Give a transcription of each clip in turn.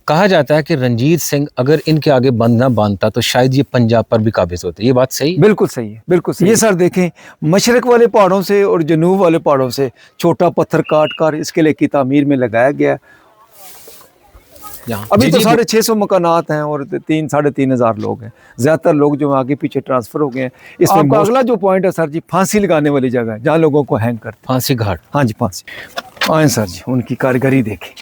कहा जाता है कि रंजीत सिंह अगर इनके आगे बंद ना बांधता तो शायद ये पंजाब पर भी काबिज होते। ये बात सही है? बिल्कुल सही है, बिल्कुल सही। ये सर देखें, मशरक वाले पहाड़ों से और जनूब वाले पहाड़ों से छोटा पत्थर काट कर इस किले की तामीर में लगाया गया। अभी तो 650 मकानात हैं और 3-3,500 लोग हैं। ज्यादातर लोग जो आगे पीछे ट्रांसफर हो गए हैं। इसमें आपका अगला जो पॉइंट है सर जी, फांसी लगाने वाली जगह है जहाँ लोगों को हैंग करते। फांसी घाट। हाँ जी, फांसी। आए सर जी, उनकी कारीगरी देखें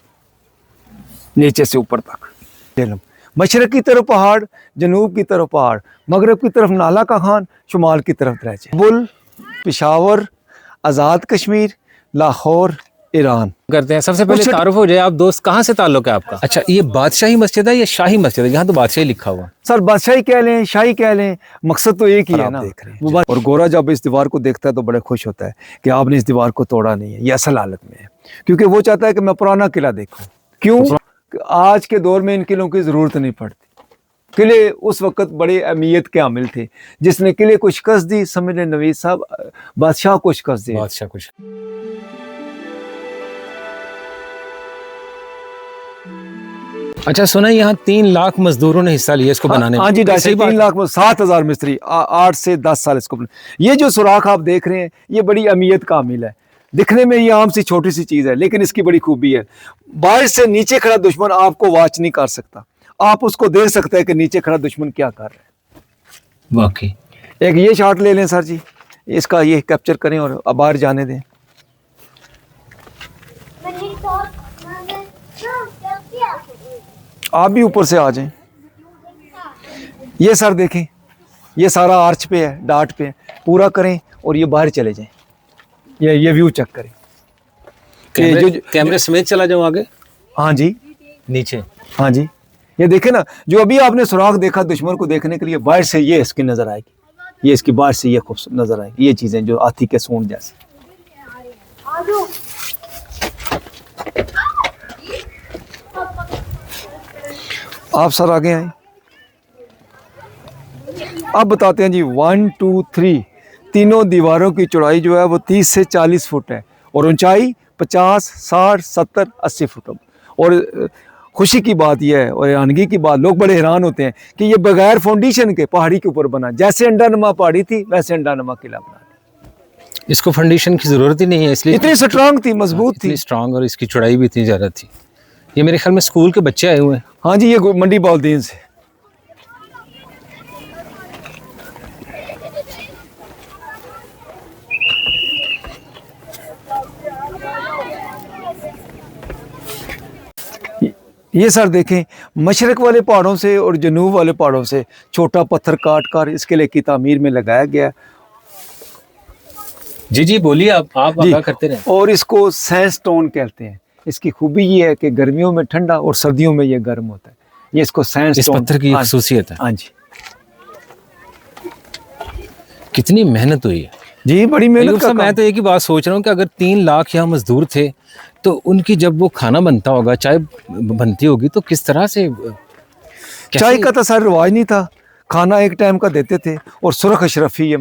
नीचे से ऊपर तक। मशरक की तरफ पहाड़, जनूब की तरफ पहाड़, मगरब की तरफ नाला का खान, शुमाल की तरफ दरिया। बुल, पेशावर, आज़ाद कश्मीर, लाहौर, ईरान करते हैं। सबसे पहले तारुफ हो जाए, आप दोस्त कहाँ से ताल्लुक है आपका? अच्छा, ये बादशाही मस्जिद है या शाही मस्जिद है? यहाँ तो बादशाही लिखा हुआ। सर बादशाही कह लें, शाही कह लें, मकसद तो एक ही है ना। देख रहे हैं और गोरा जब इस दीवार को देखता है तो बड़े खुश होता है कि आपने इस दीवार को तोड़ा नहीं है, ये असल हालत में है। क्योंकि वो चाहता है कि मैं पुराना किला देखूं। क्यों? आज के दौर में इन किलों की जरूरत नहीं पड़ती। किले उस वक्त बड़े अहमियत के हामिल थे। जिसने किले को शिकस्त दी, समझ लें नवीद साहब बादशाह को शिकस्त दी। बादशाह कुछ। अच्छा, सुना यहाँ 3 लाख मजदूरों ने हिस्सा लिया इसको बनाने में। हाँ जी, 3 लाख में 7,000 मिस्त्री, 8 से 10 साल इसको। ये जो सुराख आप देख रहे हैं ये बड़ी अहमियत का हामिल है। दिखने में ये आम सी छोटी सी चीज है, लेकिन इसकी बड़ी खूबी है। बाहर से नीचे खड़ा दुश्मन आपको वॉच नहीं कर सकता, आप उसको देख सकते हैं कि नीचे खड़ा दुश्मन क्या कर रहा है। वाकई। एक ये शॉट ले लें सर जी, इसका ये कैप्चर करें और अब बाहर जाने दें। आप भी ऊपर से आ जाएं। ये सर देखें, ये सारा आर्च पे है, डाट पे है। पूरा करें और ये बाहर चले जाएं। ये व्यू चेक करें। कैमरे समेत चला जाऊं आगे? हाँ जी, नीचे। हाँ जी, ये देखे ना, जो अभी आपने सुराख देखा दुश्मन को देखने के लिए, बाहर से ये इसकी नजर आएगी, ये इसकी बाहर से ये खूबसूरत नजर आएगी। ये चीजें जो हाथी के सूंड जैसे। आप सर आगे आए। अब बताते हैं जी 1, 2, 3 तीनों दीवारों की चौड़ाई जो है वो 30 से 40 फुट है और ऊंचाई 50, 60, 70, 80 फुट। और खुशी की बात यह है और हैरानगी की बात, लोग बड़े हैरान होते हैं कि ये बगैर फाउंडेशन के पहाड़ी के ऊपर बना। जैसे अंडानुमा पहाड़ी थी वैसे अंडानुमा किला बना। इसको फाउंडेशन की जरूरत ही नहीं है, इसलिए इतनी स्ट्रांग थी, मजबूत थी, स्ट्रांग, और इसकी चौड़ाई भी इतनी ज्यादा थी। ये मेरे ख्याल में स्कूल के बच्चे आए हुए हैं। हाँ जी, ये मंडी बाउद्दीन से। ये सर देखें, मशरक वाले पहाड़ों से और जनूब वाले पहाड़ों से छोटा पत्थर काट कर इस किले की तामीर में लगाया गया। जी जी, बोलिए आप क्या करते रहे। और इसको सैंडस्टोन कहते हैं। इसकी खूबी ये है कि गर्मियों में ठंडा और सर्दियों में ये गर्म होता है। ये इसको सैंडस्टोन, इस पत्थर की खासियत है। हाँ जी। कितनी मेहनत हुई है जी, बड़ी मेहनत का। मैं तो एक ही बात सोच रहा हूँ कि अगर 3 लाख यहाँ मजदूर थे तो उनकी जब वो खाना बनता होगा, चाय बनती होगी, तो किस तरह से? चाय का तो सारा रिवाज नहीं था, खाना एक टाइम का देते थे और सुरख अशरफी ये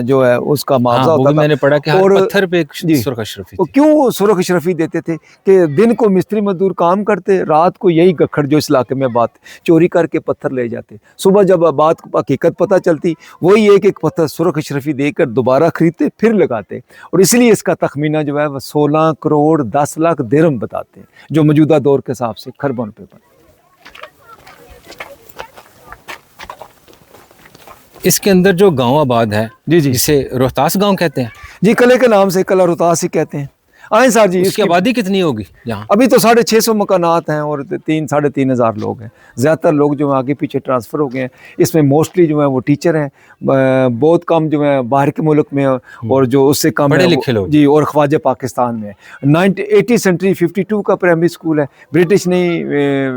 जो है उसका मुआवजा होता था। मैंने पढ़ा कि हर पत्थर पे सुरख अशरफी थी। क्यों सुरख अशरफी देते थे कि दिन को मिस्त्री मजदूर काम करते, रात को यही गखड़ जो इस इलाके में बात चोरी करके पत्थर ले जाते। सुबह जब बात हकीकत पता चलती, वही एक एक पत्थर सुरख अशरफी देकर दोबारा खरीदते फिर लगाते। और इसलिए इसका तखमीना जो है वह 16 करोड़ 10 लाख दिरहम बताते हैं, जो मौजूदा दौर के हिसाब से खरबों रुपये पर। इसके अंदर जो गांव आबाद है, जी जी, जिसे रोहतास गांव कहते हैं जी, कले के नाम से कला रोहतास ही कहते हैं। आए सर जी, इसकी आबादी कितनी होगी यहाँ? अभी तो 650 मकानात हैं और 3-3,500 लोग हैं। ज़्यादातर लोग जो है आगे पीछे ट्रांसफ़र हो गए हैं। इसमें मोस्टली जो है वो टीचर हैं, बहुत कम जो है बाहर के मुल्क में, और जो उससे कम पढ़े लिखे लोग जी, और ख्वाजा पाकिस्तान में। 80 सेंचुरी 52 का प्राइमरी स्कूल है। ब्रिटिश ने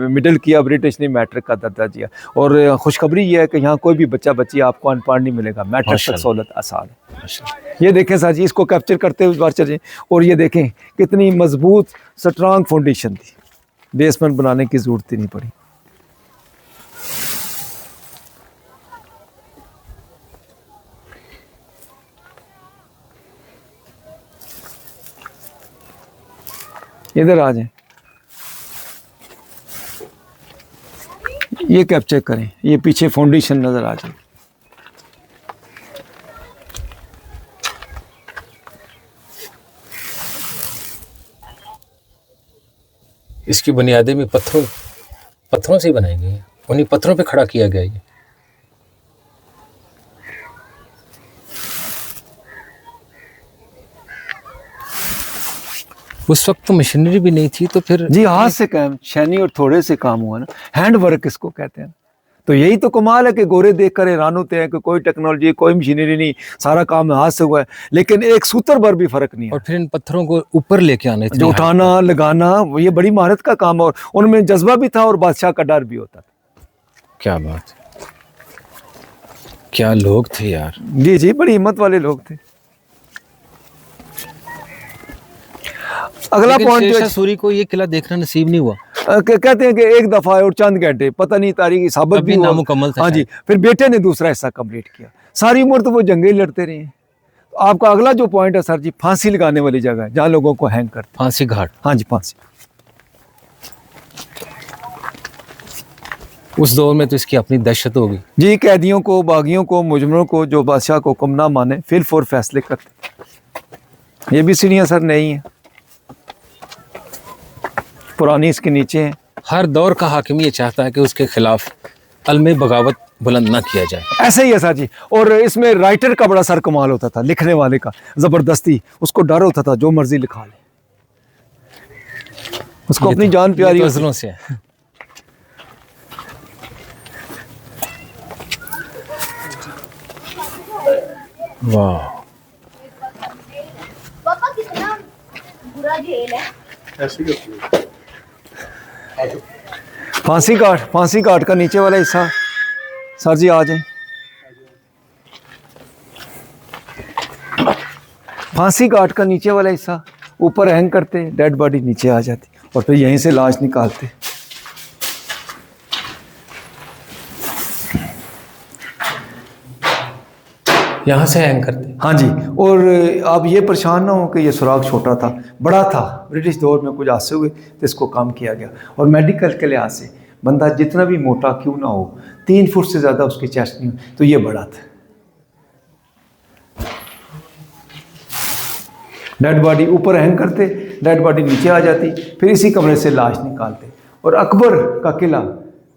मिडिल किया, ब्रिटिश ने मैट्रिक का दर्जा दिया। और खुशखबरी ये है कि यहाँ कोई भी बच्चा बच्ची आपको अनपढ़ नहीं मिलेगा, मैट्रिक तक सहूलत आसान है। ये देखें सर जी, इसको कैप्चर करते हुए बार चलें और ये देखें कितनी मजबूत स्ट्रांग फाउंडेशन थी, बेसमेंट बनाने की जरूरत ही नहीं पड़ी। इधर आ जाएं। ये कैप्चर करें, ये पीछे फाउंडेशन नज़र आ जाए। इसकी बुनियादें भी पत्थरों से बनाई गई हैं, उन्हीं पत्थरों पे खड़ा किया गया ये। उस वक्त तो मशीनरी भी नहीं थी, तो फिर जी हाथ से काम, शैनी और थोड़े से काम हुआ ना, हैंड वर्क इसको कहते हैं। तो यही तो कमाल है कि गोरे देख कर हैरान होते हैं कि कोई टेक्नोलॉजी, कोई मशीनरी नहीं, सारा काम हाथ से हुआ है, लेकिन एक सूत्र भर भी फर्क नहीं है। और फिर इन पत्थरों को ऊपर लेके आने, जो उठाना लगाना, ये बड़ी महारत का काम, और उनमें जज्बा भी था और बादशाह का डर भी होता था। क्या बात, क्या लोग थे यार। जी जी, बड़ी हिम्मत वाले लोग थे। अगला पॉइंट, शेरशाह सूरी को ये किला देखना नसीब नहीं हुआ। कहते हैं कि एक दफा और चंद घंटे, पता नहीं तारीख साबित भी हुआ, नामुकम्मल था। हाँ जी, फिर बेटे ने दूसरा हिस्सा कंप्लीट किया। सारी उम्र तो वो जंगे लड़ते रहे। तो आपका अगला जो पॉइंट है सर जी, फांसी लगाने वाली जगह है जहाँ लोगों को हैंग करते। फांसी घाट। हाँ जी, फांसी। उस दौर में तो इसकी अपनी दहशत होगी जी। कैदियों को, बागियों को, मुजरिमों को जो बादशाह को हुक्म ना माने, फिर फौर फैसले करते। ये भी सीढ़ियाँ सर नहीं है, पुरानी इसके नीचे है। हर दौर का हाकिम ये चाहता है कि उसके खिलाफ अलमे बगावत बुलंद ना किया जाए। ऐसे ही है सर जी। और इसमें राइटर का बड़ा सर कमाल होता था, लिखने वाले का जबरदस्ती, उसको डर होता था जो मर्जी लिखा ले, उसको अपनी जान प्यारी गजलों से है। वाह, पापा कितना बुरा झेल है। फांसी घाट का नीचे वाला हिस्सा सर जी आ जाए। फांसी घाट का नीचे वाला हिस्सा, ऊपर हैंग करते, डेड बॉडी नीचे आ जाती और फिर यहीं से लाश निकालते। यहाँ से हैंग करते। हाँ जी। और आप ये परेशान ना हो कि ये सुराग छोटा था, बड़ा था। ब्रिटिश दौर में कुछ हादसे हुए तो इसको कम किया गया। और मेडिकल के लिहाज से बंदा जितना भी मोटा क्यों ना हो, 3 फुट से ज़्यादा उसकी चेस्ट नहीं हो, तो ये बड़ा था। डेड बॉडी ऊपर हैंग करते, डेड बॉडी नीचे आ जाती, फिर इसी कमरे से लाश निकालते। और अकबर का किला,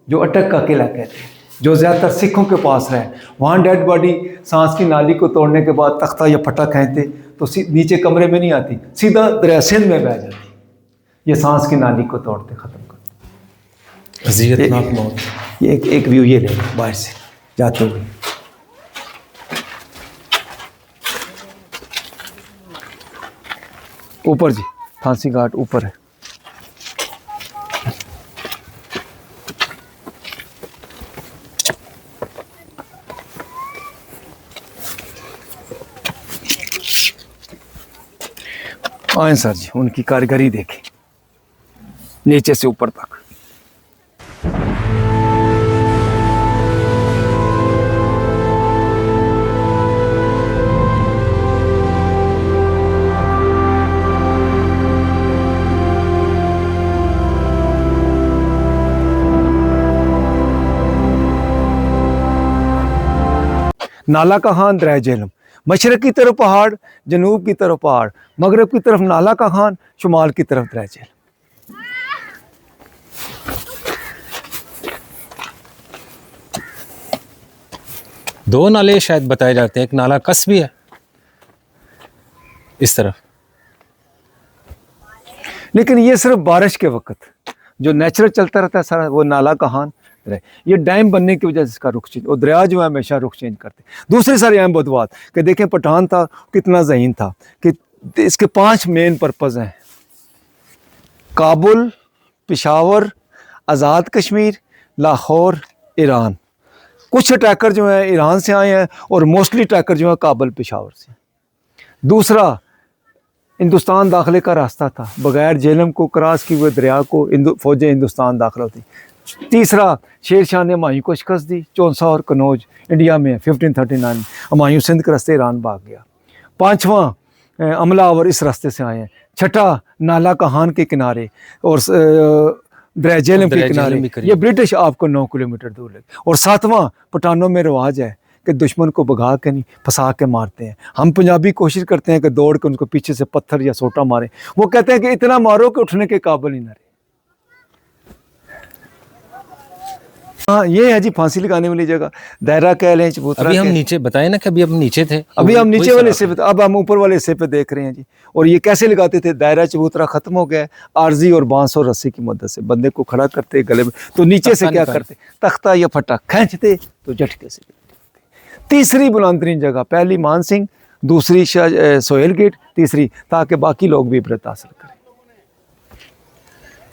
जो अटक का किला कहते हैं, जो ज़्यादातर सिखों के पास रहे, वहाँ डेड बॉडी सांस की नाली को तोड़ने के बाद तख्ता या फटा कहते तो नीचे कमरे में नहीं आती, सीधा दरिया सिंध में बह जाती। ये सांस की नाली को तोड़ते ख़त्म करते। अज़ियतनाक मौत। ये एक व्यू ये ले बाहर से जाते हुए। ऊपर जी, फांसी घाट ऊपर है। आए सर जी, उनकी कारीगरी देखें नीचे से ऊपर तक। नाला का खान, दरिया झेलम, मशरक़ की तरफ पहाड़, जनूब की तरफ पहाड़, मगरब की तरफ नाला का खान, शुमाल की तरफ दरिया झेलम। दो नाले शायद बताए जाते हैं, एक नाला कस भी है इस तरफ, लेकिन ये सिर्फ बारिश के वक्त जो नेचुरल चलता रहता है सारा, वो नाला का खान। ये डैम बनने की वजह से इसका रुख चेंज, और दरिया जो है हमेशा रुख चेंज करते। दूसरी सारी अहम बदवात कि देखें पठान था कितना ज़हीन था, कि इसके 5 मेन पर्पज़ हैं: काबुल, पेशावर, आज़ाद कश्मीर, लाहौर, ईरान। कुछ अटैकर जो हैं ईरान से आए हैं और मोस्टली अटैकर जो हैं काबुल, पेशावर से। दूसरा, हिंदुस्तान दाखिले का रास्ता था, बगैर झेलम को क्रॉस किए हुए दरिया को फौजें हिंदुस्तान दाखिल होती। तीसरा, शेर शाह ने हुमायूं को शिकस्त दी, चौंसा और कनौज इंडिया में 1539 में। हुमायूं सिंध के रास्ते ईरान भाग गया। 5वां, अमलावर इस रास्ते से आए हैं। 6ठा, नाला कहान के किनारे, और दरिया झेलम के दरिया झेलम भी किनारे, करीब। ये ब्रिटिश आपको 9 किलोमीटर दूर लगे। और 7वां पठानों में रिवाज है कि दुश्मन को भगा के नहीं, फंसा के मारते हैं। हम पंजाबी कोशिश करते हैं कि दौड़ के उनको पीछे से पत्थर या सोटा मारें, वो कहते हैं कि इतना मारो कि उठने के काबिल ही ना रहे। हाँ, ये है जी फांसी लगाने वाली जगह, दायरा कह लें, चबूतरा अभी हम कह लें। नीचे बताए ना कि अभी हम नीचे थे, अभी हम वही नीचे वाले सराप हिस्से पे, अब हम ऊपर वाले हिस्से पे देख रहे हैं जी। और ये कैसे लगाते थे, दायरा चबूतरा खत्म हो गया, आरजी और बांस और रस्सी की मदद से बंदे को खड़ा करते गले में, तो नीचे से तख्ता क्या निकाल। करते, तख्ता या फटा खींचते तो झटके से गिरते। तीसरी बुलंदतरीन जगह, पहली मान सिंह, दूसरी सोहेल गेट, तीसरी, ताकि बाकी लोग भी इबरत हासिल करें।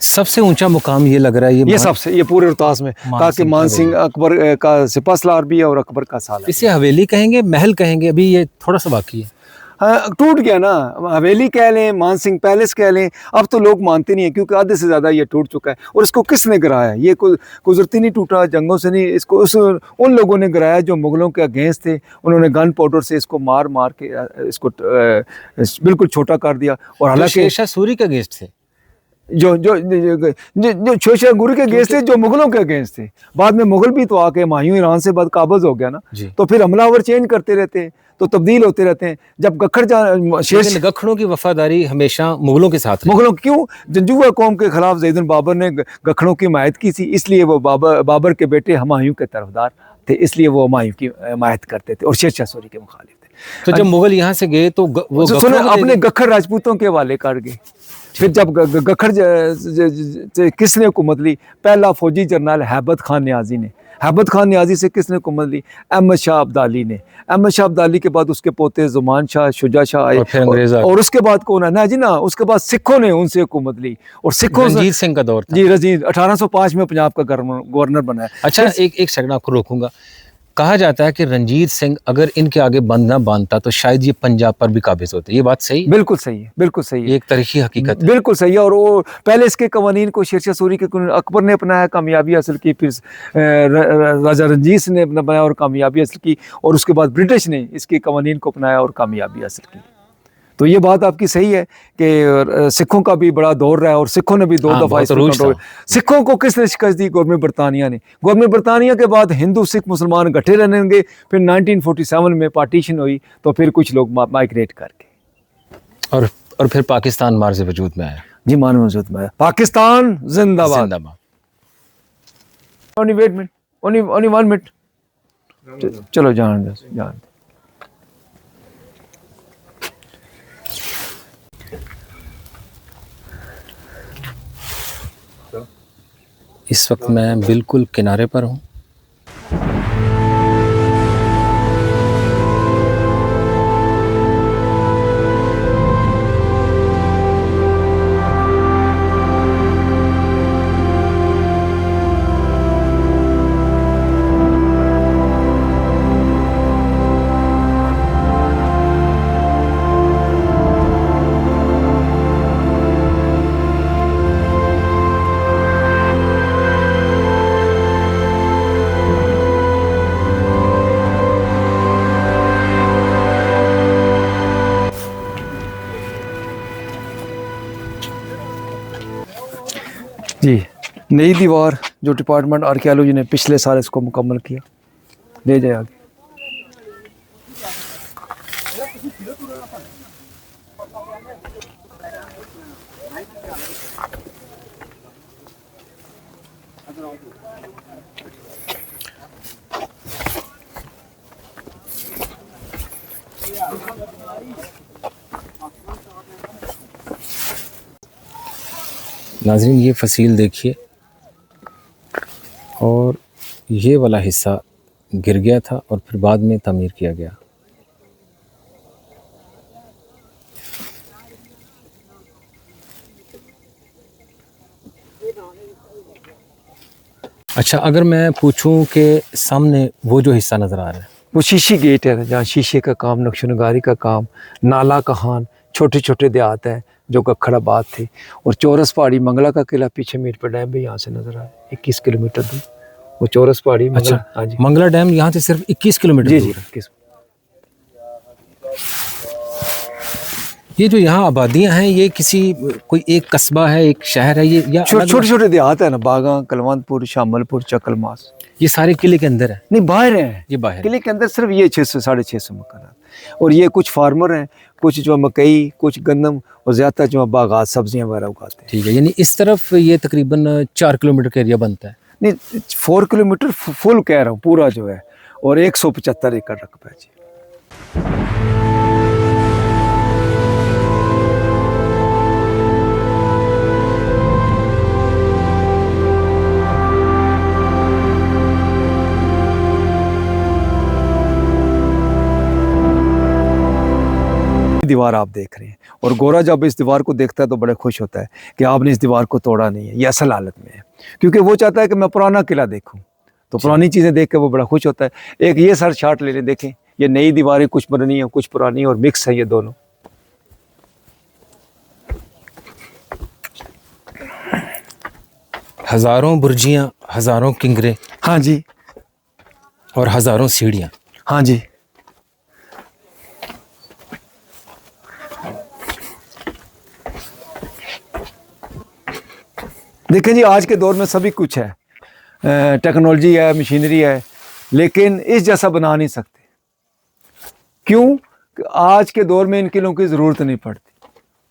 सबसे ऊंचा मुकाम ये लग रहा है ये सबसे, ये पूरे रोहतास में, मान ताकि सिंह मान सिंह अकबर का सिपहसालार भी है और अकबर का साला। इसे हवेली कहेंगे, महल कहेंगे, अभी ये थोड़ा सा बाकी है। हाँ, टूट गया ना, हवेली कह लें, मान सिंह पैलेस कह लें, अब तो लोग मानते नहीं है क्योंकि आधे से ज़्यादा ये टूट चुका है। और इसको किसने गिराया? ये कुदरती नहीं टूटा, जंगों से नहीं, इसको उन लोगों ने गिराया जो मुगलों के अगेंस्ट थे। उन्होंने गन पाउडर से इसको मार मार के इसको बिल्कुल छोटा कर दिया। और जो हालांकि शेरशाह सूरी के अगेंस्ट थे, जो शेरशाह गुरु के अगेंस्ट थे, जो मुगलों के अगेंस्ट थे। बाद में मुगल भी तो आके हुमायूं ईरान से बाद काबज हो गया ना, जी। तो फिर हमलावर चेंज करते रहते हैं, तो तब्दील होते रहते हैं। जब लेकिन गखड़ों की वफादारी हमेशा मुगलों के साथ रही। मुगलों, क्यों? जंजुआ कौम के खिलाफ ज़ैदुल बाबर ने गखड़ों की हिमायत की थी, इसलिए वो बाबर के बेटे हुमायूं के तरफदार थे, इसलिए वो हुमायूं की हिमायत करते थे और शेरशाह सूरी के मुखालिफ थे। तो जब मुगल यहाँ से गए तो वो सुनो, गखड़ों को दे अपने दिए। गखड़ राजपूतों के हवाले कर गए। फिर जब गखड़ किसने हुकूमत ली? पहला फौजी जनरल हैबत खान न्याजी ने। हैबत खान न्याजी से किसने हुकूमत ली? अहमद शाह अब्दाली ने। अहमद शाह अब्दाली के बाद उसके पोते जुमान शाह, शुजा शाह आए, और फिर अंग्रेज आ गए। और उसके बाद कौन है ना जी ना, उसके बाद सिखों ने उनसे हुकूमत ली। और सिखों रंजीत सिंह का दौर था। जी, रंजीत 1805 में पंजाब का गवर्नर बनाया। अच्छा, एक सेकंड आपको रोकूंगा। कहा जाता है कि रंजीत सिंह अगर इनके आगे बंद ना बांधता तो शायद ये पंजाब पर भी काबिज होते। ये बात सही है? बिल्कुल सही है, बिल्कुल सही है, ये एक तारीखी हकीकत है। बिल्कुल सही है। और वो पहले इसके कवानीन को शेरशाह सूरी के अकबर ने अपनाया, कामयाबी हासिल की, फिर राजा रंजीत सिंह ने अपनाया और कामयाबी हासिल की, और उसके बाद ब्रिटिश ने इसके कवानीन को अपनाया और कामयाबी हासिल की। तो ये बात आपकी सही है कि सिखों का भी बड़ा दौर रहा है और सिखों ने भी दो दफ़ा इस पर कंट्रोल। सिखों को किसने शिकस्त दी? गवर्नमेंट बरतानिया ने। गवर्नमेंट बरतानिया के बाद हिंदू सिख मुसलमान इकट्ठे रहने लगे। फिर 1947 में पार्टीशन हुई, तो फिर कुछ लोग माइग्रेट करके और फिर पाकिस्तान मार्ज़ वजूद में आया। जी, मान वजूद में आया। पाकिस्तान जिंदाबाद। जिंदाबाद। Only wait minute, only 1 minute. चलो जान दो। इस वक्त मैं बिल्कुल किनारे पर हूँ। जी, नई दीवार जो डिपार्टमेंट आर्कियोलॉजी ने पिछले साल इसको मुकम्मल किया, ले जाए आगे। नाज़रीन, ये फसील देखिए, और ये वाला हिस्सा गिर गया था और फिर बाद में तमीर किया गया। अच्छा, अगर मैं पूछूं कि सामने वो जो हिस्सा नज़र आ रहा है, वो शीशी गेट है जहाँ शीशे का काम, नक्शोनगारी का काम, नाला कहान, छोटे छोटे देहात हैं जो गखड़ाबाद थे, और चौरस पहाड़ी, मंगला का किला, पीछे मीरपुर डैम भी यहाँ से नजर आया 21 किलोमीटर दूर। वो चौरस पहाड़ी मंगला, अच्छा, हाँ जी, मंगला डैम यहाँ से सिर्फ 21 किलोमीटर जी दूर जी है। ये जो यहाँ आबादियाँ हैं, ये किसी कोई एक कस्बा है, एक शहर है, ये या छोटे छोटे देहात है ना, बागा, कलवंतपुर, शामलपुर, चकलमास, ये सारे किले के अंदर है? नहीं बाहर है, ये बाहर है। किले के अंदर सिर्फ ये 600 650 मकान, और ये कुछ फार्मर हैं, कुछ जो मकई, कुछ गंदम, और ज्यादा जो बागात सब्जियां वगैरह उगाते हैं। ठीक है, यानी इस तरफ ये तकरीबन 4 किलोमीटर का एरिया बनता है। नहीं 4 किलोमीटर फुल कह रहा हूँ पूरा जो है, और 175 एकड़ रकबा है जी। दीवार आप देख रहे हैं, और गोरा जब इस दीवार को देखता है तो बड़ा खुश होता है कि आपने इस दीवार को तोड़ा नहीं है, ये असल हालत में है, क्योंकि वो चाहता है कि मैं पुराना किला देखूं, तो पुरानी चीज़ें देख के वो बड़ा खुश होता है। एक ये सर शार्ट ले लें, देखें ये नई दीवारें कुछ बनी है, कुछ पुरानी, और मिक्स है ये दोनों। हजारों बुर्जियाँ, हजारों किंगरे, हाँ जी, और हजारों सीढ़ियाँ। हाँ जी। देखें जी, आज के दौर में सभी कुछ है, टेक्नोलॉजी है, मशीनरी है, लेकिन इस जैसा बना नहीं सकते। क्यों? आज के दौर में इन किलों की ज़रूरत नहीं पड़ती।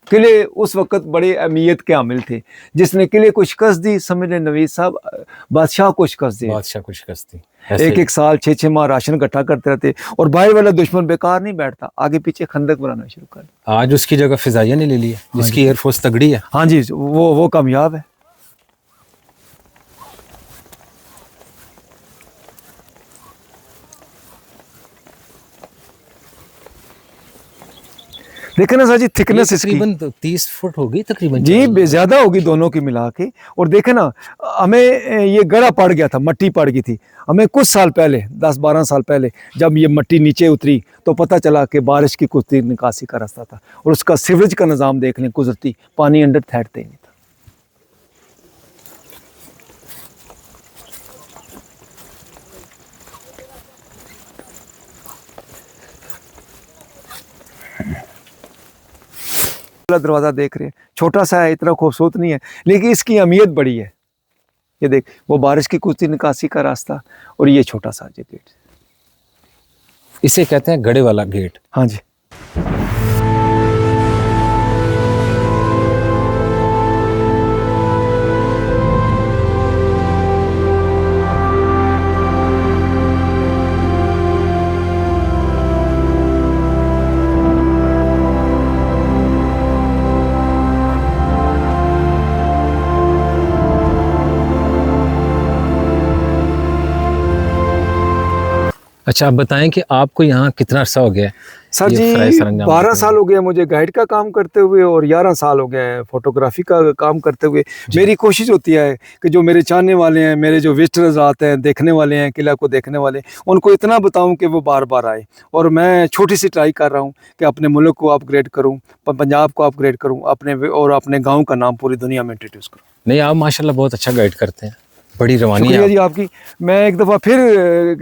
किले उस वक़्त बड़े अहमियत के हामिल थे। जिसने किले को शिकस्त दी, समझ लें नवीद साहब, बादशाह को शिकस्त दी। बादशाह को शिकस्त दी। एक साल 6 माह राशन इकट्ठा करते रहते, और बाहर वाला दुश्मन बेकार नहीं बैठता, आगे पीछे खंदक बनाना शुरू कर। आज उसकी जगह फिजाइया ने ले ली है, जिसकी एयरफोर्स तगड़ी है। हाँ जी, वो कामयाब है। देखे ना सर जी, थिकनेस तकरीबन 30 फुट होगी तकरीबन जी, ज्यादा होगी दोनों की मिला के। और देखे ना, हमें ये गड़ा पड़ गया था, मट्टी पड़ गई थी हमें कुछ साल पहले, 10-12 साल पहले, जब ये मट्टी नीचे उतरी तो पता चला कि बारिश की कुछ निकासी का रास्ता था, और उसका सीवरेज का निज़ाम देख लें, गुजरती पानी अंडर ठहरते ही नहीं था। दरवाज़ा देख रहे हैं, छोटा सा है, इतना खूबसूरत नहीं है, लेकिन इसकी अहमियत बड़ी है। ये देख, वो बारिश की कुछ निकासी का रास्ता, और ये छोटा सा जो गेट, इसे कहते हैं गड़े वाला गेट। हाँ जी। अच्छा, आप बताएं कि आपको यहाँ कितना अर्सा हो गया है? सर जी 12 साल हो गए मुझे गाइड का काम करते हुए, और 11 साल हो गए हैं फोटोग्राफी का काम करते हुए। मेरी कोशिश होती है कि जो मेरे चाहने वाले हैं, मेरे जो विजिटर्स आते हैं, देखने वाले हैं, किला को देखने वाले, उनको इतना बताऊं कि वो बार बार आए। और मैं छोटी सी ट्राई कर रहा हूं कि अपने मुल्क को अपग्रेड करूं, पंजाब को अपग्रेड करूं, अपने गाँव का नाम पूरी दुनिया में इंट्रोड्यूस करूँ। नहीं, आप माशाल्लाह बहुत अच्छा गाइड करते हैं, बड़ी रवानी शुक्रिया है जी आपकी। मैं एक दफ़ा फिर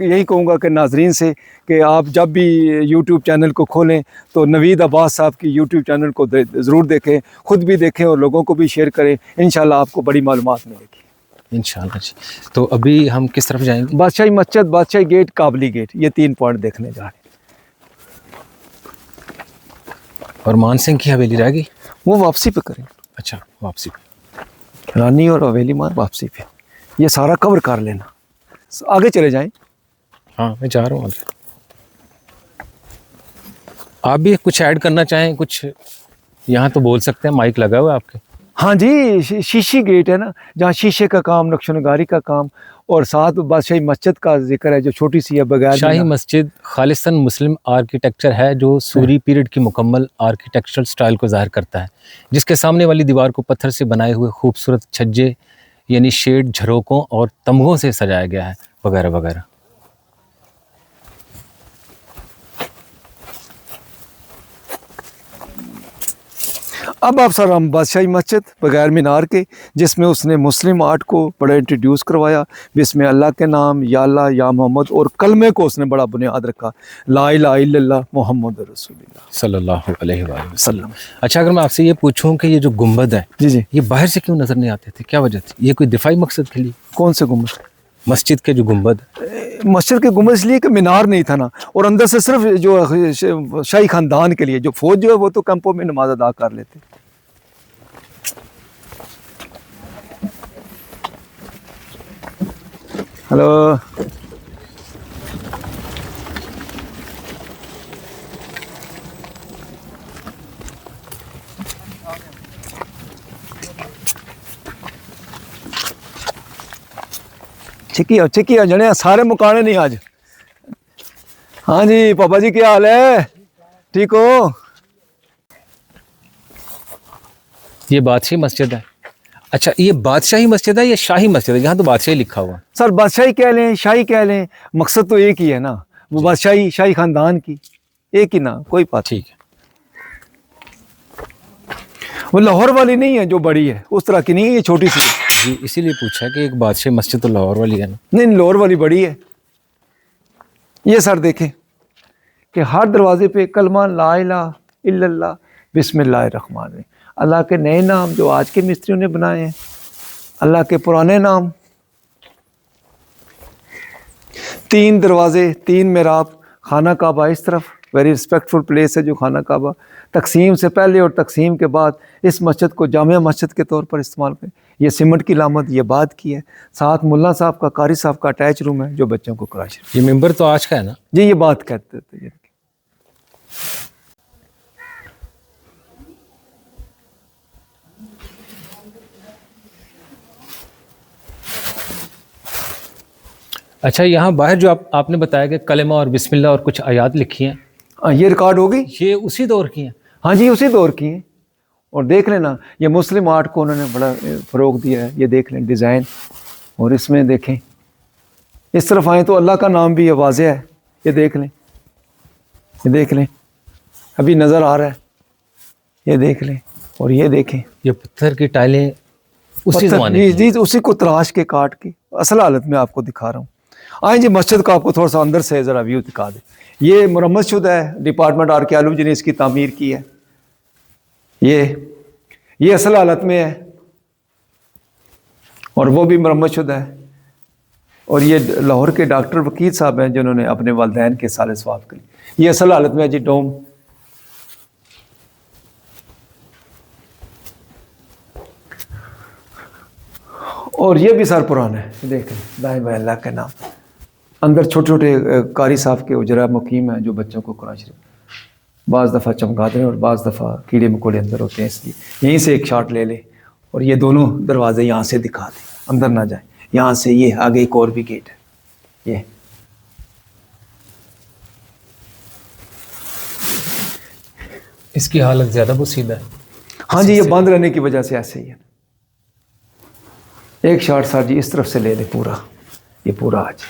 यही कहूँगा कि नाजरीन से कि आप जब भी यूट्यूब चैनल को खोलें तो नवीद अब्बास साहब की यूट्यूब चैनल को ज़रूर देखें, ख़ुद भी देखें और लोगों को भी शेयर करें। इंशाल्लाह आपको बड़ी मालूमात मिलेगी इंशाल्लाह जी। तो अभी हम किस तरफ जाएंगे? बादशाही मस्जिद, बादशाही गेट, काबली गेट, ये 3 पॉइंट देखने जा रहे हैं। और मान सिंह की हवेली रह गई, वो वापसी पे करें। अच्छा, वापसी पे। रानी और हवेली मान वापसी पे, ये सारा कवर कर लेना, आगे चले जाएं। हाँ, मैं जा रहा हूँ आगे। आप भी कुछ ऐड करना चाहें, कुछ यहाँ तो बोल सकते हैं, माइक लगा हुआ है आपके। हाँ जी, शीशी गेट है ना, जहाँ शीशे का काम, नक्शोनगारी का काम, और साथ बादशाही मस्जिद का जिक्र है जो छोटी सी है। बगैर शाही मस्जिद खालिस्तान मुस्लिम आर्किटेक्चर है जो सूरी पीरियड की मुकम्मल आर्किटेक्चरल स्टाइल को ज़ाहिर करता है, जिसके सामने वाली दीवार को पत्थर से बनाए हुए खूबसूरत छज्जे यानी शेड, झरोकों और तमगों से सजाया गया है, वगैरह वगैरह। अब आप सर हम बादशाही मस्जिद बगैर मीनार के, जिसमें उसने मुस्लिम आर्ट को बड़ा इंट्रोड्यूस करवाया, जिसमें अल्लाह के नाम या अल्लाह या मोहम्मद और कलमे को उसने बड़ा बुनियाद रखा, ला इलाहा इल्लल्लाह मोहम्मद रसूलुल्लाह सल्लल्लाहु अलैहि वसल्लम। अच्छा, अगर मैं आपसे ये पूछूं कि ये जो गुंबद है, जी जी। ये बाहर से क्यों नजर नहीं आते थे, क्या वजह थी? ये कोई दिफाई मकसद के लिए? कौन से गुम्बद? मस्जिद के जो गुंबद, मस्जिद के गुम्बद इसलिए कि मीनार नहीं था ना, और अंदर से सिर्फ जो शाही खानदान के लिए जो फौज जो है वो तो कैंपों में नमाज अदा कर लेते। हेलो, छिकी जने सारे मुकाने नहीं आज। हाँ जी पापा जी, क्या हाल है? ठीक हो? ये बादशाही मस्जिद है। अच्छा, ये बादशाही मस्जिद है या शाही मस्जिद है? यहाँ तो बादशाही लिखा हुआ। सर बादशाही कह लें, शाही कह लें, मकसद तो एक ही है ना, वो बादशाही शाही खानदान की एक ही ना, कोई बात। ठीक है। वो लाहौर वाली नहीं है जो बड़ी है, उस तरह की नहीं है, ये छोटी सी है। जी, इसीलिए पूछा कि एक बादशाही मस्जिद तो लाहौर वाली है ना। नहीं, लाहौर वाली बड़ी है। ये सर देखें कि हर दरवाजे पे कलमा ला इलाहा इल्लल्लाह बिस्मिल्लाहिर रहमानिर रहीम, अल्लाह के नए नाम जो आज के मिस्त्रियों ने बनाए हैं, अल्लाह के पुराने नाम, 3 दरवाजे, 3 मेहराब, खाना काबा इस तरफ, वेरी रिस्पेक्टफुल प्लेस है जो खाना काबा। तकसीम से पहले और तकसीम के बाद इस मस्जिद को जामिया मस्जिद के तौर पर इस्तेमाल करें। ये सीमेंट की लामत ये बात की है। साथ मुल्ला साहब का, कारी साहब का अटैच रूम है जो बच्चों को कराची। ये मेंबर तो आज का है ना जी, ये बात कहते थे। अच्छा, यहाँ बाहर जो आपने बताया कि कलेमा और बिस्मिल्लाह और कुछ आयात लिखी हैं, ये रिकॉर्ड होगी, ये उसी दौर की हैं? हाँ जी, उसी दौर की है। और देख लेना, ये मुस्लिम आर्ट को उन्होंने बड़ा फ़रोग दिया है। ये देख लें डिज़ाइन, और इसमें देखें इस तरफ आए तो अल्लाह का नाम भी वाज़ेह है। ये देख लें, ये देख लें, अभी नज़र आ रहा है, ये देख लें। और ये देखें, ये पत्थर की टाइलें उसी पत्थर, ज़माने की। जी, उसी को तराश के काट के असल हालत में आपको दिखा रहा हूँ। आए जी, मस्जिद को आपको थोड़ा सा अंदर से ज़रा व्यू दिखा दें। ये मुरम्मत शुदा है, डिपार्टमेंट आर्कियोलॉजी ने इसकी तामीर की है। ये असल हालत में है, और वो भी मुरम्मत शुदा है। और ये लाहौर के डॉक्टर वकील साहब हैं जिन्होंने अपने वालिदैन के साले सवाब के लिए, ये असल हालत में है जी डोम। और ये भी सर पुराना है, देखें दाएं बाएं अल्लाह के नाम। अंदर छोटे छोटे कारी साहब के उजरा मुकीम हैं जो बच्चों को कुरान शरीफ बाज़ दफ़ा चमकाते हैं और बाज़ दफ़ा कीड़े मकोड़े अंदर होते हैं, इसलिए यहीं से एक शॉट ले लें। और ये दोनों दरवाजे यहाँ से दिखा दें, अंदर ना जाए। यहाँ से ये आगे एक और भी गेट है। ये इसकी हालत ज़्यादा पोशीदा है। हाँ जी, ये बंद रहने की वजह से ऐसे ही है। एक शॉट सर जी इस तरफ से ले लें पूरा, ये पूरा आज।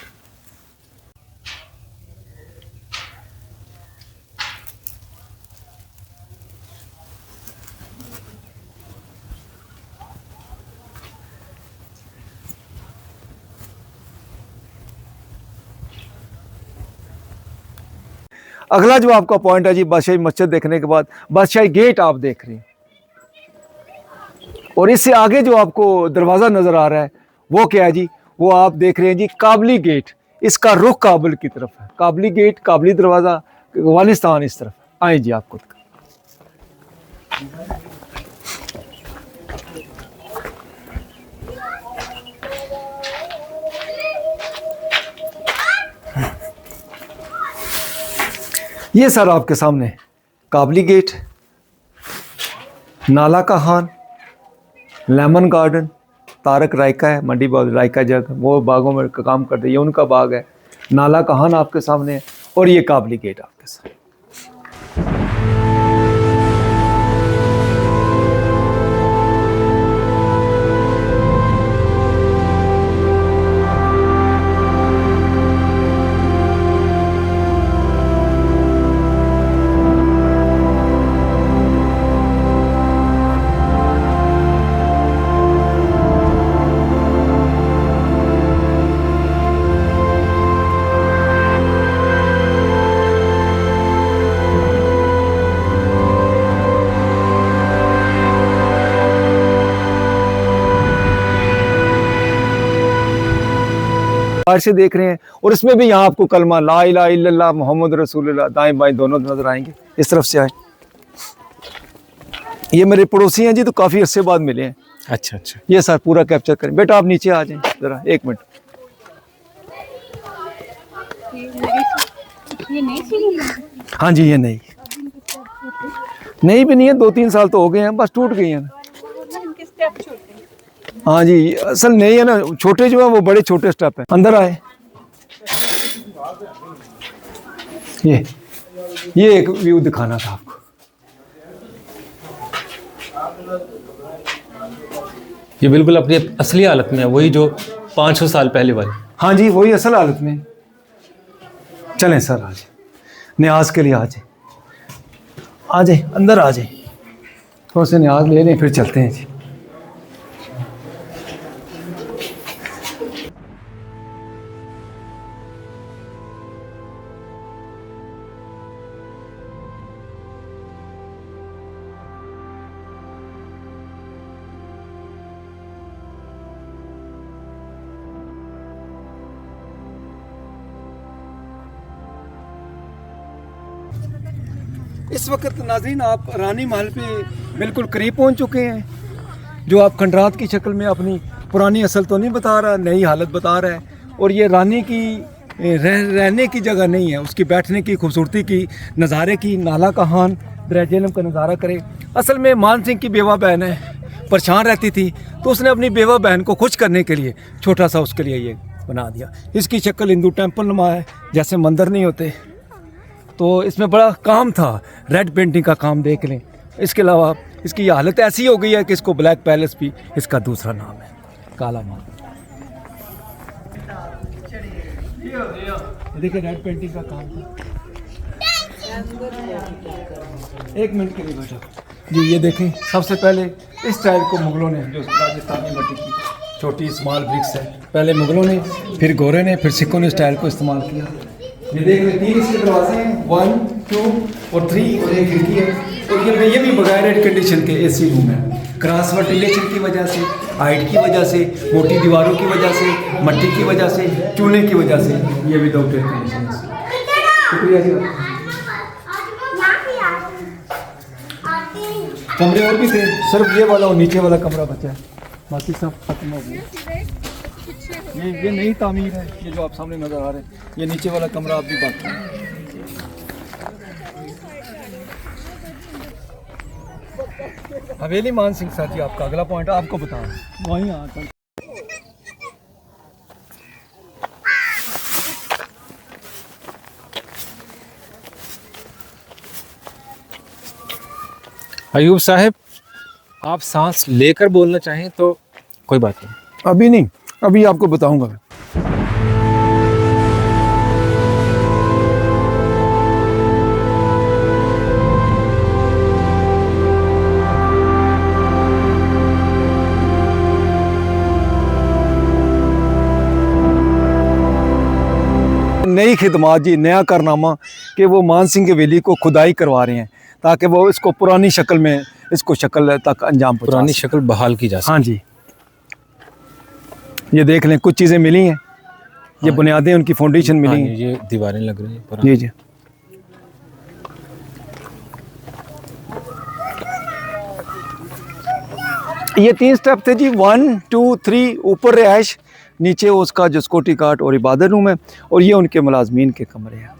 अगला जो आपका पॉइंट है जी, बादशाही मस्जिद देखने के बाद बादशाही गेट आप देख रहे हैं, और इससे आगे जो आपको दरवाज़ा नज़र आ रहा है वो क्या है जी? वो आप देख रहे हैं जी काबली गेट। इसका रुख काबुल की तरफ है। काबली गेट, काबली दरवाज़ा, अफगानिस्तान इस तरफ। आए जी आपको ये सर आपके सामने काबली गेट, नाला का खान, लेमन गार्डन, तारक रायका है, मंडी बाग रायका जग, वो बागों में काम करते हैं, ये उनका बाग है। नाला का खान आपके सामने है, और ये काबली गेट आपके सामने। बाहर से देख रहे हैं, और इसमें भी यहाँ आपको कलमा ला इलाहा इल्लल्लाह मोहम्मद रसूलुल्लाह दाएं बाएं दोनों नजर आएंगे। इस तरफ से आए, ये मेरे पड़ोसी हैं जी, तो काफ़ी अरसे बाद मिले हैं। अच्छा अच्छा। ये सर पूरा कैप्चर करें। बेटा आप नीचे आ जाएं ज़रा, 1 मिनट। ये नहीं सीढ़ी है? हाँ जी, ये नहीं भी नहीं है, 2-3 साल तो हो गए हैं, बस टूट गई हैं। इनके स्टेप छोटे हैं। हाँ जी, असल नहीं है ना, छोटे जो है वो बड़े छोटे स्टेप हैं। अंदर आए, ये एक व्यू दिखाना था आपको। ये बिल्कुल अपनी असली हालत में है, वही जो 500 साल पहले वाली। हाँ जी, वही असल हालत में। चलें सर, आ जाए, न्याज के लिए आ जाए, अंदर आ जाए, थोड़ा से न्याज ले लें, फिर चलते हैं जी। इस वक्त नाज़रीन आप रानी महल पे बिल्कुल करीब पहुंच चुके हैं, जो आप खंडरात की शक्ल में अपनी पुरानी असल तो नहीं बता रहा, नई हालत बता रहा है। और ये रानी की रहने की जगह नहीं है, उसकी बैठने की खूबसूरती की, नज़ारे की, नाला कहान ब्रैजेलम का नज़ारा करे। असल में मान सिंह की बेवा बहन है, परेशान रहती थी, तो उसने अपनी बेवा बहन को खुश करने के लिए छोटा सा उसके लिए ये बना दिया। इसकी शक्ल हिंदू टेम्पल नुमा है, जैसे मंदिर नहीं होते, तो इसमें बड़ा काम था, रेड पेंटिंग का काम देख लें। इसके अलावा इसकी हालत ऐसी हो गई है कि इसको ब्लैक पैलेस भी इसका दूसरा नाम है, काला महल। देखिए रेड पेंटिंग का काम था। 1 मिनट के लिए बैठो जी। ये देखें, सबसे पहले इस स्टाइल को मुगलों ने, जो राजस्थानी मिट्टी की छोटी स्मॉल ब्रिक्स है, पहले मुगलों ने, फिर गोरे ने, फिर सिखों ने स्टाइल को इस्तेमाल किया। ये देख रहे 3 इसके दरवाजे हैं, 1, 2 और 3, और एक खिड़की है। और ये भी बगैर एयर कंडीशन के एसी रूम है। क्रॉस वेंटिलेशन की वजह से, हाइट की वजह से, मोटी दीवारों की वजह से, मट्टी की वजह से, चूने की वजह से ये विदाउट एयर कंडीशन है। शुक्रिया जी। कमरे और भी थे, सिर्फ ये वाला और नीचे वाला कमरा बचा है, बाकी सब खत्म हो गया। ये नई तामीर है, ये जो आप सामने नज़र आ रहे हैं, ये नीचे वाला कमरा आप भी बाकी है। हवेली मान सिंह साथी आपका अगला पॉइंट आपको बता रहा हूँ, वहीं आता। अयूब साहब, आप सांस लेकर बोलना चाहें तो कोई बात नहीं। अभी नहीं, अभी आपको बताऊंगा मैं। नई खिदमात जी, नया कारनामा कि वो मान सिंह की हवेली को खुदाई करवा रहे हैं, ताकि वो इसको पुरानी शक्ल में, इसको शक्ल तक अंजाम पहुंचा पुरानी शक्ल बहाल की जा सके। हाँ जी, ये देख लें, कुछ चीज़ें मिली हैं, ये बुनियादें उनकी फाउंडेशन मिली हैं। ये दीवारें लग रही हैं। जी जी। ये 3 स्टेप थे जी, 1, 2, 3। ऊपर रिहाइश, नीचे उसका जो सिक्योरिटी गार्ड और इबादत रूम है, और ये उनके मुलाजमीन के कमरे हैं।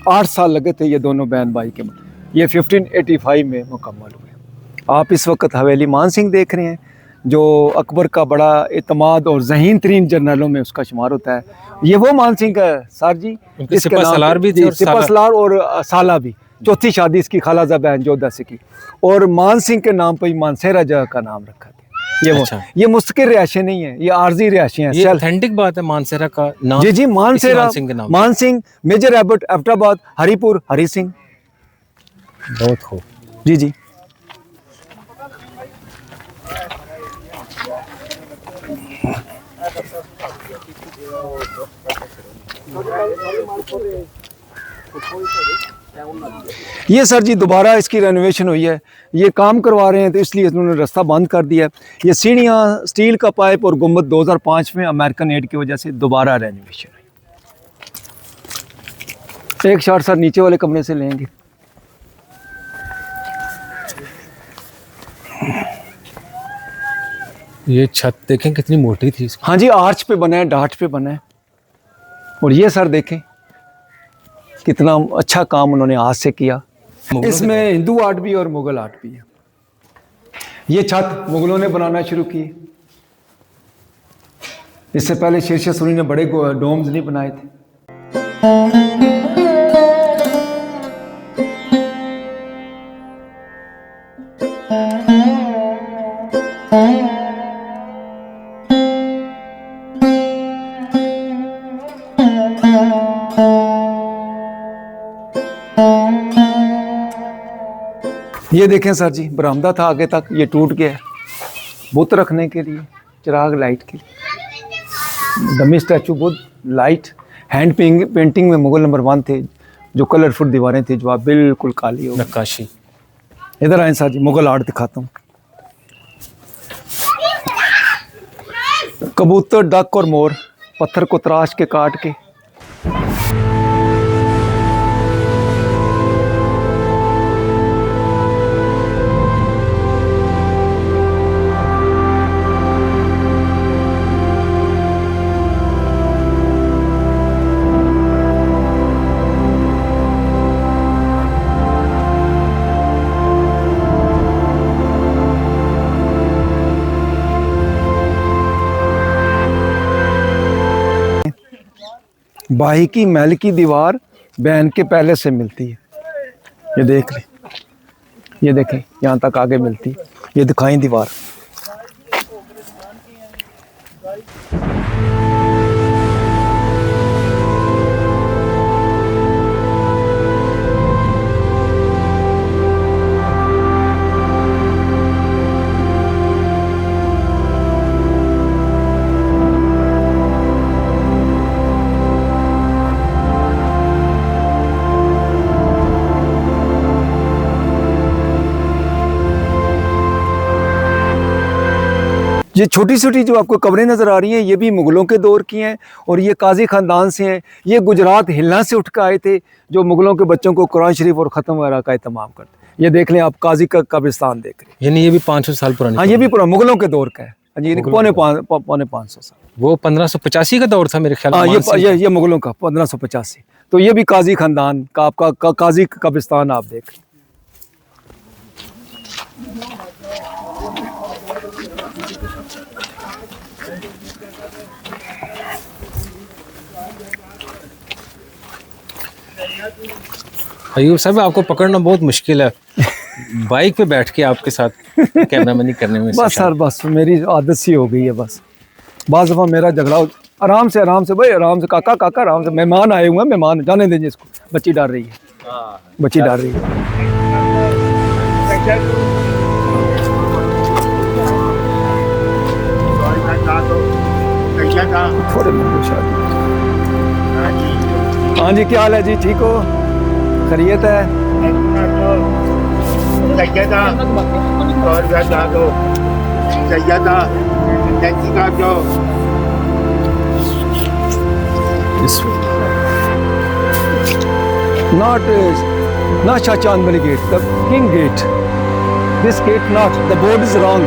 8 साल लगे थे ये दोनों बहन भाई के, ये 1585 में मुकम्मल हुए। आप इस वक्त हवेली मान सिंह देख रहे हैं, जो अकबर का बड़ा एतमाद और ज़हीन तरीन जनरलों में उसका शुमार होता है। ये वो मान सिंह का सर जी, सिपा सलार भी थे, सिपा सलार और साला भी। चौथी शादी इसकी खालाजा बहन जोधा से की, और मान सिंह के नाम पर ही मानसेरा जगह का नाम रखा गया। ये अच्छा। ये मुस्तकिल रिहायशें नहीं है, ये आर्जी रिहायशें हैं। ये ऑथेंटिक बात है, मानसेरा का नाम। जी जी, मानसेरा, मान सिंह, मेजर एबट, एबटाबाद, हरिपुर, हरि सिंह। बहुत खूब। जी जी। ये सर जी दोबारा इसकी रेनोवेशन हुई है, ये काम करवा रहे हैं तो इसलिए उन्होंने रास्ता बंद कर दिया है। ये सीढ़ियाँ, स्टील का पाइप और गुम्बद 2005 में अमेरिकन एड की वजह से दोबारा रेनोवेशन हुई। एक शॉट सर नीचे वाले कमरे से लेंगे। ये छत देखें कितनी मोटी थी इसकी। हाँ जी, आर्च पे बना है, डार्ट पे बना है। और ये सर देखें कितना अच्छा काम उन्होंने हाथ से किया। इसमें हिंदू आर्ट भी और मुगल आर्ट भी है। ये छत मुगलों ने बनाना शुरू की। इससे पहले शेरशाह सूरी ने बड़े डोम्स नहीं बनाए थे। ये देखें सर जी, बरामदा था आगे तक, ये टूट गया है। बुत रखने के लिए, चिराग लाइट के लिए, dummy statue Buddha, light, hand painting में मुगल नंबर 1 थे, जो कलरफुल दीवारें थी जो आप बिल्कुल काली हो। नक्काशी। इधर आए सर जी, मुगल आर्ट दिखाता हूँ। कबूतर, डक और मोर पत्थर को तराश के काट के। बाही की महल की दीवार बहन के पहले से मिलती है। ये देख लें, ये देखें यहाँ तक आगे मिलती है। ये दिखाई दीवार। ये छोटी छोटी जो आपको कब्रें नज़र आ रही हैं, ये भी मुग़लों के दौर की हैं और ये काजी ख़ानदान से हैं। ये गुजरात हिलना से उठ कर आए थे, जो मुग़लों के बच्चों को कुरान शरीफ और ख़त्म वगैरह का एहतमाम करते। ये देख लें आप, काजी का कब्रिस्तान देख रहे हैं। यानी ये भी 500 साल पुरानी। हाँ, ये भी पुराना मुग़लों के दौर का है। हाँ जी, पौने 500 साल। वो 1585 का दौर था मेरे ख्याल में। हाँ, ये मुग़लों का 1585। तो ये भी काजी ख़ानदान का आपका काजी कब्रिस्तान आप देख लें। अयूब साहब, आपको पकड़ना बहुत मुश्किल है बाइक पे बैठ के आपके साथ कैमरामैनी करने में। बस सर, बस मेरी आदत सी हो गई है। बस बाज़ दफ़ा मेरा झगड़ा आराम से भाई, आराम से काका आराम से। मेहमान आए हुए हैं, मेहमान जाने दीजिए इसको। बच्ची डर रही है, बच्ची डर रही है। थोड़े मिनट शादी। हाँ जी, क्या हाल है जी? ठीक हो? खैरियत है? Not Shah Chandbali gate, the King gate. This gate not, the board is wrong.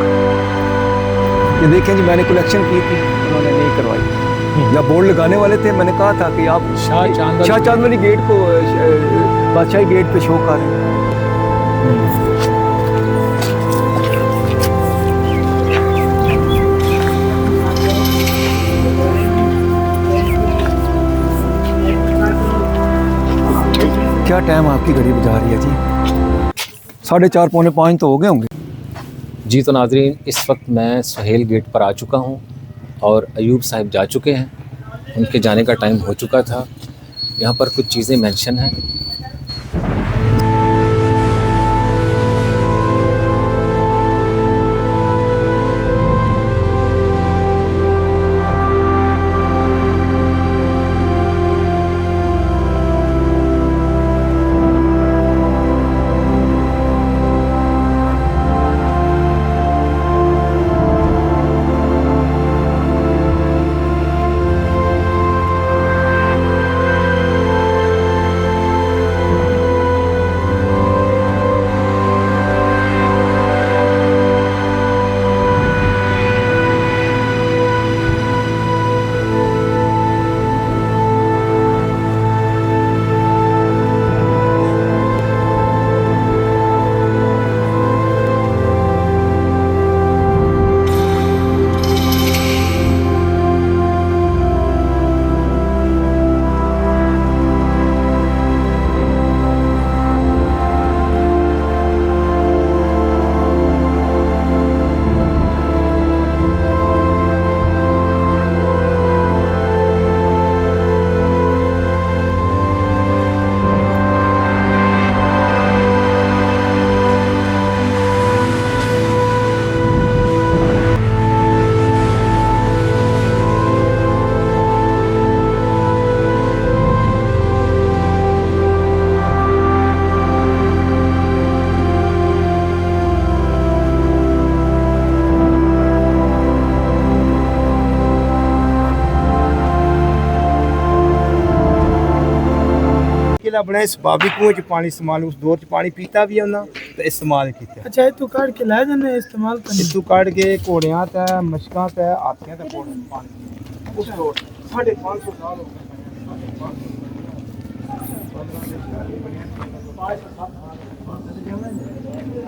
ये देखें जी, मैंने कलेक्शन की थी, उन्होंने नहीं करवाई। जब बोर्ड लगाने वाले थे, मैंने कहा था कि आप शाह चांदवाली गेट को बादशाही गेट पे शो करें। क्या टाइम आपकी घड़ी बजा रही है जी? 4:30 पौने 5 तो हो गए होंगे जी। तो नाज़रीन, इस वक्त मैं सुहेल गेट पर आ चुका हूँ और अयूब साहब जा चुके हैं। उनके जाने का टाइम हो चुका था। यहाँ पर कुछ चीज़ें मेंशन हैं। ਦਾ ਬਣਿਆ ਸਬਾਬੀ ਕੂਏ ਚ ਪਾਣੀ ਇਸਤੇਮਾਲ ਉਸ ਦੌਰ ਚ ਪਾਣੀ ਪੀਤਾ ਵੀ ਉਹਨਾਂ ਤੇ ਇਸਤੇਮਾਲ ਕੀਤਾ ਅੱਛਾ ਇਹ ਤੂੰ ਕੱਢ ਕੇ ਲੈ ਜਾਂਦੇ ਇਸਤੇਮਾਲ ਕਰਨੇ ਇਤੋਂ ਕੱਢ ਕੇ ਘੋੜਿਆਂ ਤੇ ਮਸ਼ਕਾਂ ਤੇ ਹਾਥੀਆਂ ਤੇ ਪਾਣੀ ਉਸ ਦੌਰ 550 ਸਾਲ ਹੋ ਗਏ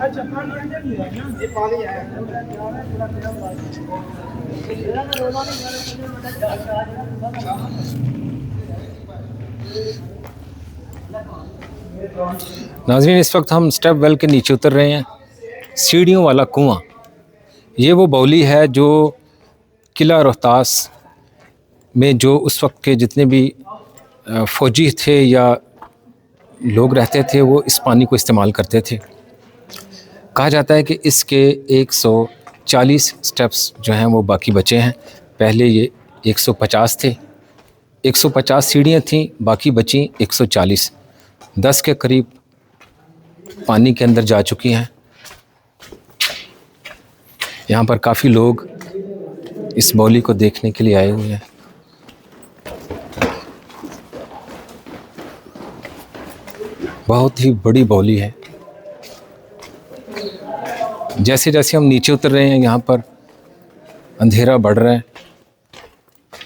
अच्छा पानी अंदर नहीं है ना ये पानी है नाज़रीन, इस वक्त हम स्टेप वेल के नीचे उतर रहे हैं। सीढ़ियों वाला कुआं, ये वो बाउली है जो किला रोहतास में जो उस वक्त के जितने भी फ़ौजी थे या लोग रहते थे वो इस पानी को इस्तेमाल करते थे। कहा जाता है कि इसके 140 स्टेप्स जो हैं वो बाकी बचे हैं। पहले ये 150 थे, 150 सीढ़ियाँ थीं, बाकी बची 140, 10 के करीब पानी के अंदर जा चुकी हैं। यहाँ पर काफ़ी लोग इस बाउली को देखने के लिए आए हुए हैं। बहुत ही बड़ी बाउली है। जैसे जैसे हम नीचे उतर रहे हैं यहाँ पर अंधेरा बढ़ रहा है,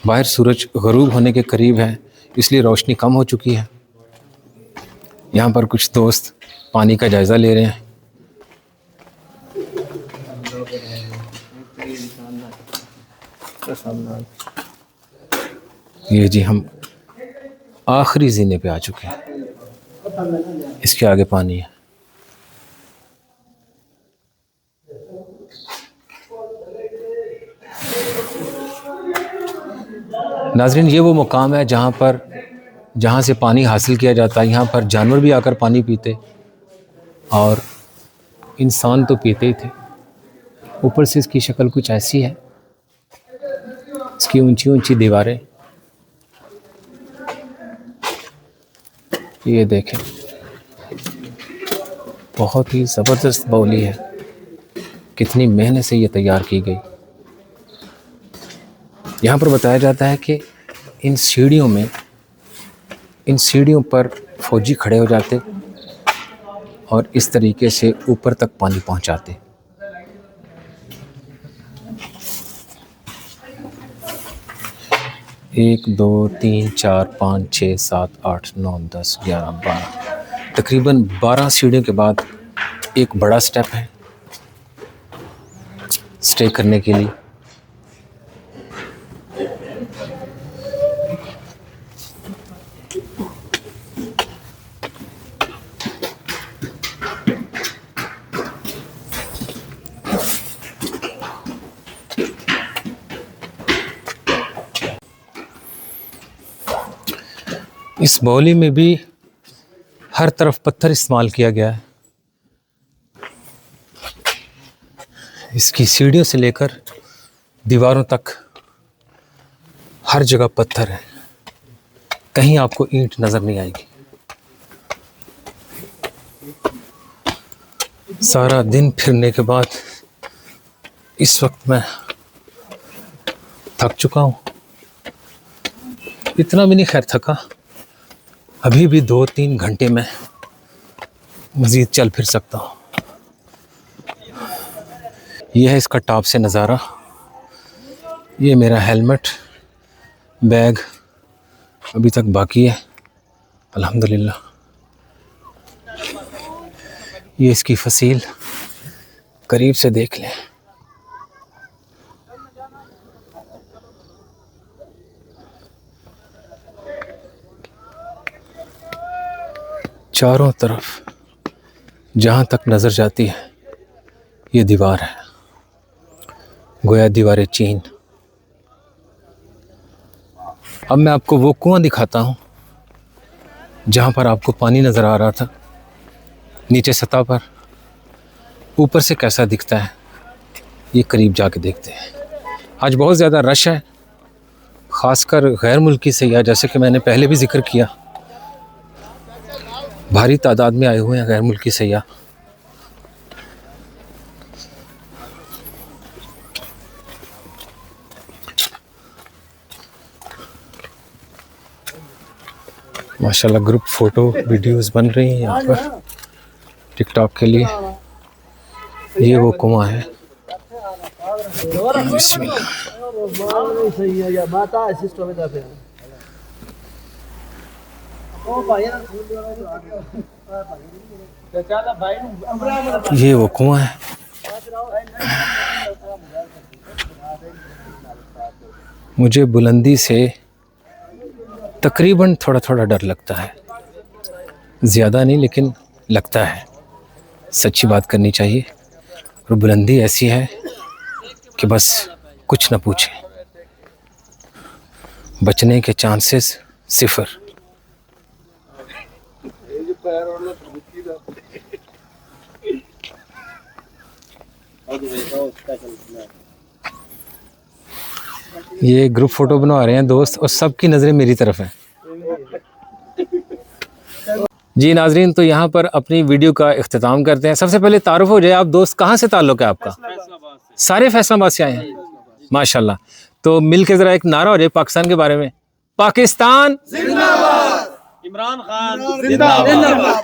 बाहर सूरज गरूब होने के करीब है, इसलिए रोशनी कम हो चुकी है। यहाँ पर कुछ दोस्त पानी का जायज़ा ले रहे हैं। ये जी हम आखिरी जीने पे आ चुके हैं, इसके आगे पानी है। नाज़रीन, ये वो मुकाम है जहाँ से पानी हासिल किया जाता है। यहाँ पर जानवर भी आकर पानी पीते और इंसान तो पीते ही थे। ऊपर से इसकी शक्ल कुछ ऐसी है, इसकी ऊंची ऊंची दीवारें, ये देखें, बहुत ही ज़बरदस्त बाउली है। कितनी मेहनत से ये तैयार की गई। यहाँ पर बताया जाता है कि इन सीढ़ियों पर फौजी खड़े हो जाते और इस तरीके से ऊपर तक पानी पहुँचाते। एक, दो, तीन, चार, 5, 6, 7, 8, 9, 10, 11, 12, तकरीबन 12 सीढ़ियों के बाद एक बड़ा स्टेप है स्टे करने के लिए। इस बाउली में भी हर तरफ पत्थर इस्तेमाल किया गया है। इसकी सीढ़ियों से लेकर दीवारों तक हर जगह पत्थर है, कहीं आपको ईंट नज़र नहीं आएगी। सारा दिन फिरने के बाद इस वक्त मैं थक चुका हूँ। इतना भी नहीं खैर थका, अभी भी 2-3 घंटे में मज़ीद चल फिर सकता हूँ। यह है इसका टॉप से नज़ारा। ये मेरा हेलमेट, बैग अभी तक बाकी है अल्हम्दुलिल्लाह। ये इसकी फसील करीब से देख लें। चारों तरफ जहाँ तक नज़र जाती है ये दीवार है, गोया दीवारें चीन। अब मैं आपको वो कुआं दिखाता हूँ जहाँ पर आपको पानी नज़र आ रहा था नीचे सतह पर। ऊपर से कैसा दिखता है ये करीब जाके देखते हैं। आज बहुत ज़्यादा रश है, ख़ासकर गैर मुल्की सयाह, जैसे कि मैंने पहले भी जिक्र किया, भारी तादाद में आए हुए हैं गैर मुल्की सयाह। माशाल्लाह ग्रुप फोटो वीडियोस बन रही हैं यहाँ पर टिकटॉक के लिए। ये वो कुआं है। बिस्मिल्लाह। ये वो कुआं है। मुझे बुलंदी से तकरीबन थोड़ा थोड़ा डर लगता है, ज़्यादा नहीं लेकिन लगता है। सच्ची बात करनी चाहिए। और बुलंदी ऐसी है कि बस कुछ न पूछें, बचने के चांसेस सिफर। ये ग्रुप फोटो बनवा रहे हैं दोस्त और सबकी नज़रें मेरी तरफ हैं। जी नाजरीन, तो यहाँ पर अपनी वीडियो का इख्तिताम करते हैं। सबसे पहले तारुफ हो जाए, आप दोस्त कहाँ से ताल्लुक़ है आपका? सारे फैसलाबाद से आए हैं, माशाल्लाह। तो मिल के ज़रा एक नारा हो जाए पाकिस्तान के बारे में। पाकिस्तान जिंदाबाद, इमरान खान जिंदाबाद।